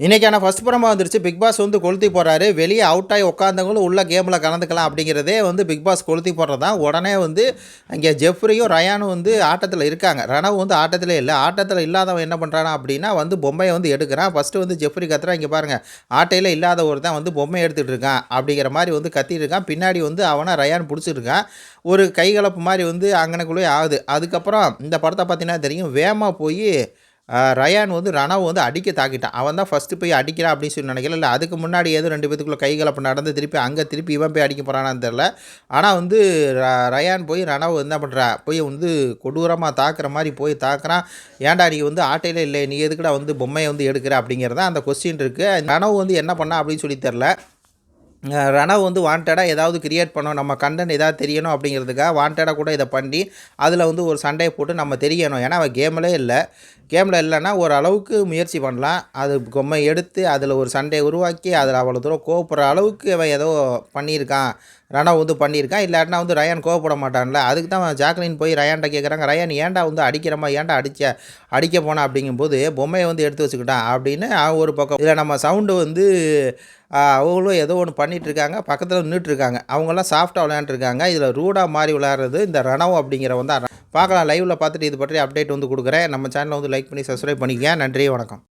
இன்றைக்கான first promo வந்துருச்சு. Big pass வந்து கொளுத்தி போடுறாரு. வெளியே அவுட் ஆகி உட்காந்தவங்களும் உள்ள கேமில் கலந்துக்கலாம் அப்படிங்கிறதே வந்து பிக் பாஸ் கொளுத்தி போடுறது தான். உடனே வந்து இங்கே ஜெஃப்ரியும் ரயானும் வந்து ஆட்டத்தில் இருக்காங்க. ரணவ் வந்து ஆட்டத்திலே இல்லை. ஆட்டத்தில் இல்லாதவன் என்ன பண்ணுறானா அப்படின்னா வந்து பொம்மையை வந்து எடுக்கிறான். ஃபஸ்ட்டு வந்து ஜெஃப்ரி கத்துறான். இங்கே பாருங்கள், ஆட்டையில் இல்லாத ஒரு தான் வந்து பொம்மை எடுத்துகிட்டு இருக்கான் அப்படிங்கிற மாதிரி வந்து கத்திட்டு இருக்கான். பின்னாடி வந்து அவனை ரயான் பிடிச்சிருக்கான். ஒரு கைகலப்பு மாதிரி வந்து அங்கனக்குள்ளே ஆகுது. அதுக்கப்புறம் இந்த படத்தை பார்த்தீங்கன்னா தெரியும், வேகமாக போய் ரயான் வந்து ரணவ் வந்து அடிக்க தாக்கிட்டான். அவன் தான் ஃபஸ்ட்டு போய் அடிக்கிறான் அப்படின்னு சொல்லி நினைக்கல. இல்லை அதுக்கு முன்னாடி ஏதோ 2 பேத்துக்குள்ள கைகலப்பு நடந்து திருப்பி இவன் போய் அடிக்க போகிறானான்னு தெரில. ஆனால் வந்து ரயான் போய் ரணவ் என்ன பண்ணுறான், போய் வந்து கொடூரமாக தாக்குற மாதிரி போய் தாக்குறான். ஏன்டா நீ வந்து ஆட்டையிலே இல்லை, நீ எதுக்குடா வந்து பொம்மையை வந்து எடுக்கிற அப்படிங்கிறதான் அந்த கொஸ்டின் இருக்குது. ரணவ் வந்து என்ன பண்ணா அப்படின்னு சொல்லி தெரில. ரணவ் வந்து வாண்டடாக ஏதாவது கிரியேட் பண்ணணும், நம்ம கண்டென்ட் ஏதாவது தெரியணும் அப்படிங்கிறதுக்காக வாண்டடாக கூட இதை பண்ணி அதில் வந்து ஒரு சண்டையை போட்டு நம்ம தெரியணும். ஏன்னா அவன் கேமில் இல்லை. கேமில் இல்லைன்னா ஓரளவுக்கு முயற்சி பண்ணலாம். அது பொம்மை எடுத்து அதில் ஒரு சண்டையை உருவாக்கி அதில் அவ்வளோ தூரம் கோவப்படுற அளவுக்கு அவன் ஏதோ பண்ணியிருக்கான். ரணவ் வந்து பண்ணியிருக்கான். இல்லாட்டினா வந்து ரயான் கோவப்பட மாட்டான்ல. அதுக்கு தான் ஜாக்லின் போய் ரயான்கிட்ட கேட்குறாங்க, ரயான் ஏன்டா வந்து அடிக்கிறமா, ஏன்டா அடிக்க போனா அப்படிங்கும்போது பொம்மையை வந்து எடுத்து வச்சுக்கிட்டான் அப்படின்னு ஒரு பக்கம். இதில் நம்ம சவுண்டு வந்து அவங்களும் ஏதோ ஒன்று பண்ணிகிட்ருக்காங்க, பக்கத்தில் நின்றுட்டுருக்காங்க. அவங்களாம் சாஃப்டாக விளையாண்டுருக்காங்க. இதில் ரூடாக மாறி விளையாடுறது இந்த ரணவ் அப்படிங்கிறவன் தான். பார்க்கலாம், லைவில் பார்த்துட்டு இது பற்றி அப்டேட் வந்து கொடுக்குறேன். நம்ம சேனலை வந்து லைக் பண்ணி சப்ஸ்கிரைப் பண்ணிக்கங்க. நன்றி, வணக்கம்.